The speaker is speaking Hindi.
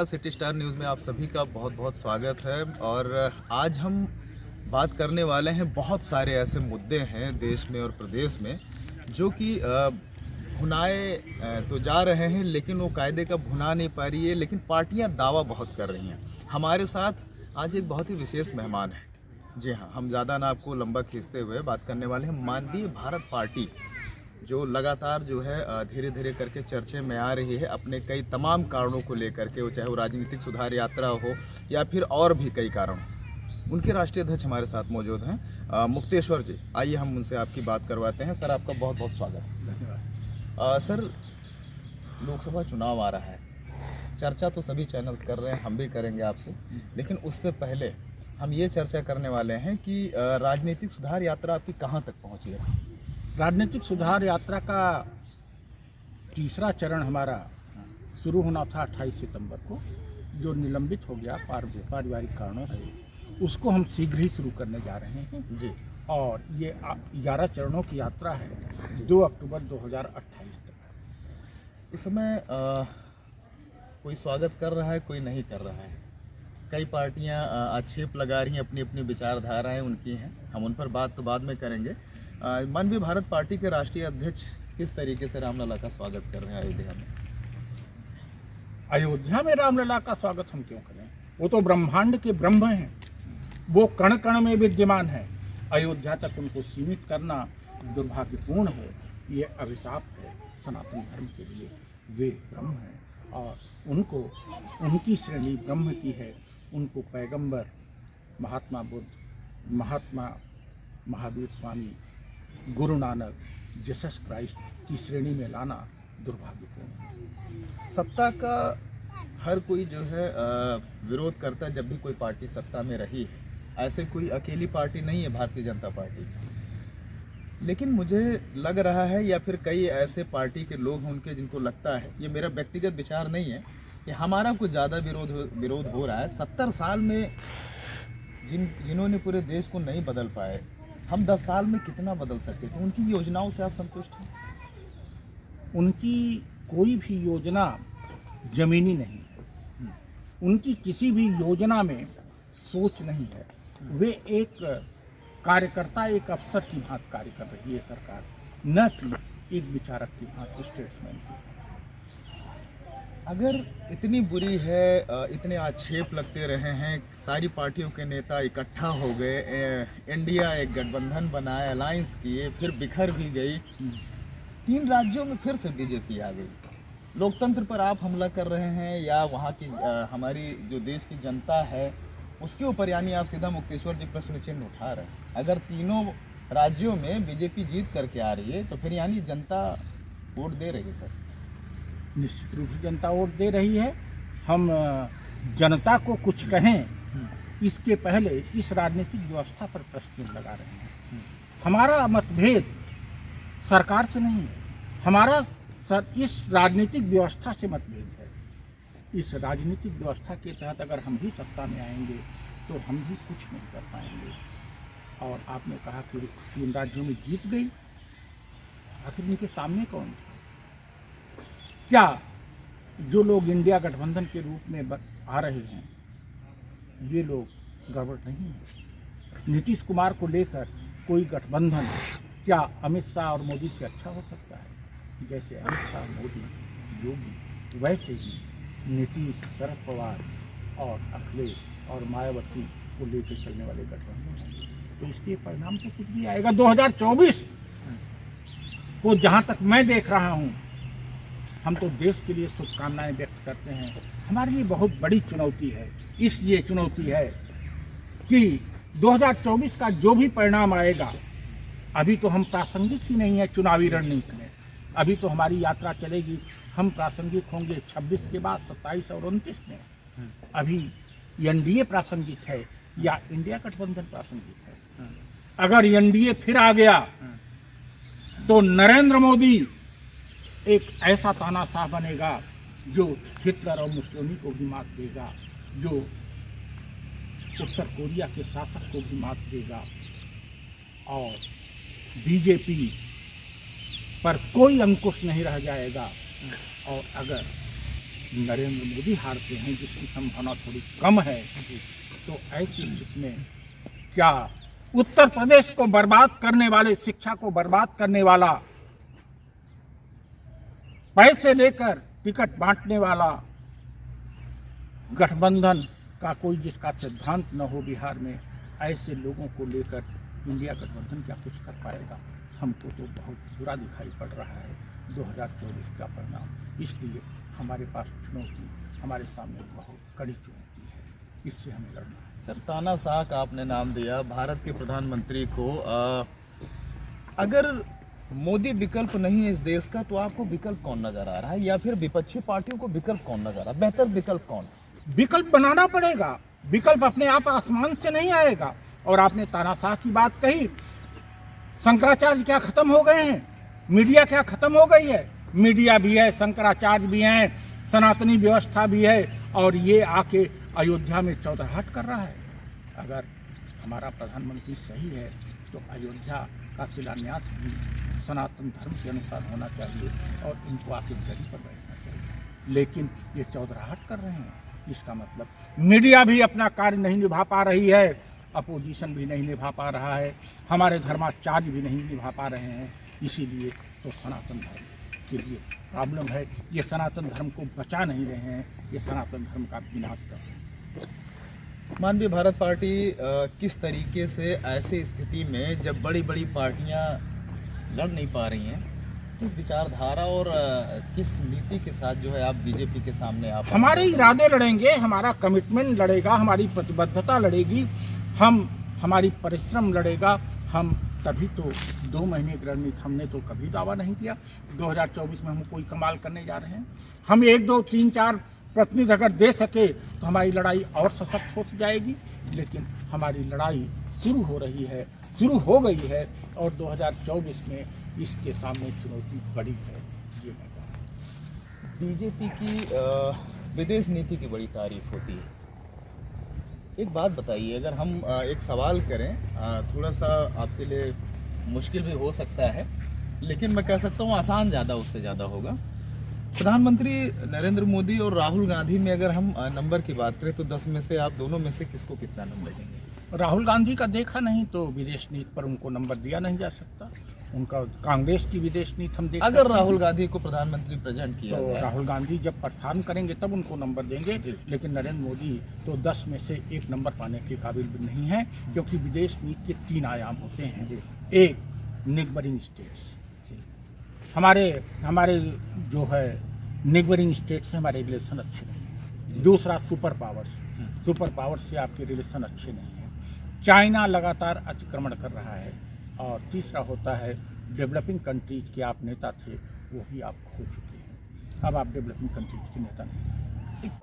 सिटी स्टार न्यूज़ में आप सभी का बहुत बहुत स्वागत है। और आज हम बात करने वाले हैं, बहुत सारे ऐसे मुद्दे हैं देश में और प्रदेश में जो कि भुनाए तो जा रहे हैं, लेकिन वो कायदे का भुना नहीं पा रही है, लेकिन पार्टियां दावा बहुत कर रही हैं। हमारे साथ आज एक बहुत ही विशेष मेहमान है। जी हाँ, हम ज़्यादा ना आपको लंबा खींचते हुए बात करने वाले हैं मानवीय भारत पार्टी, जो लगातार जो है धीरे धीरे करके चर्चे में आ रही है अपने कई तमाम कारणों को लेकर के, वो चाहे वो राजनीतिक सुधार यात्रा हो या फिर और भी कई कारण। उनके राष्ट्रीय अध्यक्ष हमारे साथ मौजूद हैं मुक्तेश्वर जी। आइए हम उनसे आपकी बात करवाते हैं। सर, आपका बहुत बहुत स्वागत है। धन्यवाद। सर, लोकसभा चुनाव आ रहा है, चर्चा तो सभी चैनल्स कर रहे हैं, हम भी करेंगे आपसे, लेकिन उससे पहले हम ये चर्चा करने वाले हैं कि राजनीतिक सुधार यात्रा आपकी कहाँ तक पहुँची है। राजनीतिक सुधार यात्रा का तीसरा चरण हमारा शुरू होना था 28 सितंबर को, जो निलंबित हो गया पारिवारिक कारणों से। उसको हम शीघ्र ही शुरू करने जा रहे हैं जी। और ये 11 चरणों की यात्रा है, 2 अक्टूबर 2028 तक। इस समय कोई स्वागत कर रहा है, कोई नहीं कर रहा है। कई पार्टियां आक्षेप लगा रही हैं, अपनी अपनी विचारधाराएं उनकी हैं, हम उन पर बात तो बाद में करेंगे। मानवीय भारत पार्टी के राष्ट्रीय अध्यक्ष किस तरीके से रामलला का स्वागत कर रहे हैं अयोध्या में? अयोध्या में रामलला का स्वागत हम क्यों करें? वो तो ब्रह्मांड के ब्रह्म हैं, वो कण कण में विद्यमान है। अयोध्या तक उनको सीमित करना दुर्भाग्यपूर्ण है, ये अभिशाप है सनातन धर्म के लिए। वे ब्रह्म हैं और उनको, उनकी श्रेणी ब्रह्म की है। उनको पैगंबर महात्मा बुद्ध, महात्मा महावीर स्वामी, गुरु नानक, जीसस क्राइस्ट की श्रेणी में लाना दुर्भाग्यपूर्ण है। सत्ता का हर कोई जो है विरोध करता है जब भी कोई पार्टी सत्ता में रही है। ऐसे कोई अकेली पार्टी नहीं है भारतीय जनता पार्टी, लेकिन मुझे लग रहा है या फिर कई ऐसे पार्टी के लोग हैं उनके, जिनको लगता है, ये मेरा व्यक्तिगत विचार नहीं है, कि हमारा कुछ ज़्यादा विरोध हो रहा है। 70 साल में जिन्होंने पूरे देश को नहीं बदल पाए, हम 10 साल में कितना बदल सकते थे? उनकी योजनाओं से आप संतुष्ट हैं? उनकी कोई भी योजना जमीनी नहीं है, उनकी किसी भी योजना में सोच नहीं है। वे एक कार्यकर्ता, एक अफसर की भांति कार्य कर रही है सरकार, न कि एक विचारक की भांति, स्टेट्समैन की। अगर इतनी बुरी है, इतने आक्षेप लगते रहे हैं, सारी पार्टियों के नेता इकट्ठा हो गए, इंडिया एक गठबंधन बनाया, अलायंस किए, फिर बिखर भी गई, 3 राज्यों में फिर से बीजेपी आ गई। लोकतंत्र पर आप हमला कर रहे हैं या वहाँ की हमारी जो देश की जनता है उसके ऊपर, यानी आप सीधा मुक्तेश्वर जी प्रश्न चिन्ह उठा रहे हैं। अगर तीनों राज्यों में बीजेपी जीत करके आ रही है तो फिर यानी जनता वोट दे रही है। सर, निश्चित रूप से जनता वोट दे रही है। हम जनता को कुछ कहें इसके पहले इस राजनीतिक व्यवस्था पर प्रश्न लगा रहे हैं। हमारा मतभेद सरकार से नहीं है, हमारा इस राजनीतिक व्यवस्था से मतभेद है। इस राजनीतिक व्यवस्था के तहत अगर हम भी सत्ता में आएंगे तो हम भी कुछ नहीं कर पाएंगे। और आपने कहा कि 3 राज्यों में जीत गई, आखिर इनके सामने कौन था? क्या जो लोग इंडिया गठबंधन के रूप में आ रहे हैं, ये लोग गड़बड़ नहीं है? नीतीश कुमार को लेकर कोई गठबंधन क्या अमित शाह और मोदी से अच्छा हो सकता है? जैसे अमित शाह, मोदी, योगी, वैसे ही नीतीश, शरद पवार और अखिलेश और मायावती को लेकर चलने वाले गठबंधन हैं। तो इसके परिणाम तो कुछ भी आएगा। 2024 को जहाँ तक मैं देख रहा हूँ, हम तो देश के लिए शुभकामनाएं व्यक्त करते हैं। हमारे लिए बहुत बड़ी चुनौती है। इसलिए चुनौती है कि 2024 का जो भी परिणाम आएगा, अभी तो हम प्रासंगिक ही नहीं है चुनावी रणनीति में। अभी तो हमारी यात्रा चलेगी, हम प्रासंगिक होंगे 26 के बाद 27 और 29 में। अभी एनडीए प्रासंगिक है या इंडिया गठबंधन प्रासंगिक है। अगर एनडीए फिर आ गया तो नरेंद्र मोदी एक ऐसा तानाशाह बनेगा जो हिटलर और मुसोलिनी को भी मात देगा, जो उत्तर कोरिया के शासक को भी मात देगा, और बीजेपी पर कोई अंकुश नहीं रह जाएगा। और अगर नरेंद्र मोदी हारते हैं, जिसकी संभावना थोड़ी कम है, तो ऐसी स्थिति में क्या उत्तर प्रदेश को बर्बाद करने वाले, शिक्षा को बर्बाद करने वाला, पैसे लेकर टिकट बांटने वाला गठबंधन का कोई जिसका सिद्धांत न हो बिहार में, ऐसे लोगों को लेकर इंडिया गठबंधन क्या कुछ कर पाएगा? हमको तो बहुत बुरा दिखाई पड़ रहा है 2024 का परिणाम। इसलिए हमारे पास चुनौती, हमारे सामने बहुत कड़ी चुनौती है, इससे हमें लड़ना है। सर, तानाशाह का आपने नाम दिया भारत के प्रधानमंत्री को। अगर मोदी विकल्प नहीं है इस देश का, तो आपको विकल्प कौन नजर आ रहा है, या फिर विपक्षी पार्टियों को विकल्प कौन नजर आ रहा है? बेहतर विकल्प कौन है? विकल्प बनाना पड़ेगा। विकल्प अपने आप आसमान से नहीं आएगा। और आपने तानाशाह की बात कही, शंकराचार्य क्या खत्म हो गए हैं? मीडिया क्या खत्म हो गई है? मीडिया भी है, शंकराचार्य भी हैं, सनातनी व्यवस्था भी है, और ये आके अयोध्या में चौधराहट कर रहा है। अगर हमारा प्रधानमंत्री सही है तो अयोध्या का शिलान्यास भी सनातन धर्म के अनुसार होना चाहिए और इनको आके गदी पर बैठना चाहिए। लेकिन ये चौधराहट कर रहे हैं, इसका मतलब मीडिया भी अपना कार्य नहीं निभा पा रही है, अपोजिशन भी नहीं निभा पा रहा है, हमारे धर्माचार्य भी नहीं निभा पा रहे हैं। इसीलिए तो सनातन धर्म के लिए प्रॉब्लम है। ये सनातन धर्म को बचा नहीं रहे हैं, ये सनातन धर्म का विनाश कर रहे हैं। मानवीय भारत पार्टी किस तरीके से ऐसी स्थिति में, जब बड़ी बड़ी पार्टियां लड़ नहीं पा रही हैं, किस विचारधारा और किस नीति के साथ जो है आप बीजेपी के सामने आप? हमारे इरादे लड़ेंगे, हमारा कमिटमेंट लड़ेगा, हमारी प्रतिबद्धता लड़ेगी, हमारी परिश्रम लड़ेगा। हम तभी तो 2 महीने की रणनीति, हमने तो कभी दावा नहीं किया 2024 में हम कोई कमाल करने जा रहे हैं। हम 1, 2, 3, 4 प्रतिनिधि अगर दे सके तो हमारी लड़ाई और सशक्त हो जाएगी। लेकिन हमारी लड़ाई शुरू हो रही है, शुरू हो गई है, और 2024 में इसके सामने चुनौती बड़ी है। ये मैं कहूँ, बीजेपी की विदेश नीति की बड़ी तारीफ होती है। एक बात बताइए, अगर हम एक सवाल करें, थोड़ा सा आपके लिए मुश्किल भी हो सकता है, लेकिन मैं कह सकता हूँ आसान ज़्यादा उससे ज़्यादा होगा। प्रधानमंत्री नरेंद्र मोदी और राहुल गांधी में अगर हम नंबर की बात करें, तो 10 में से आप दोनों में से किसको कितना नंबर देंगे? राहुल गांधी का देखा नहीं तो विदेश नीति पर उनको नंबर दिया नहीं जा सकता। उनका कांग्रेस की विदेश नीति हम देख अगर राहुल गांधी को प्रधानमंत्री प्रेजेंट किया तो जाए, राहुल गांधी जब परफॉर्म करेंगे तब उनको नंबर देंगे। लेकिन नरेंद्र मोदी तो 10 में से 1 नंबर पाने के काबिल भी नहीं है, क्योंकि विदेश नीति के 3 आयाम होते हैं। एक, नेबरिंग स्टेट्स, हमारे जो है नेबरिंग स्टेट से हमारे रिलेशन अच्छे नहीं हैं। दूसरा, सुपर पावर्स से आपके रिलेशन अच्छे नहीं हैं। चाइना लगातार अतिक्रमण कर रहा है। और तीसरा होता है डेवलपिंग कंट्रीज के आप नेता थे, वो भी आप खो चुके हैं। अब आप डेवलपिंग कंट्रीज के नेता नहीं हैं।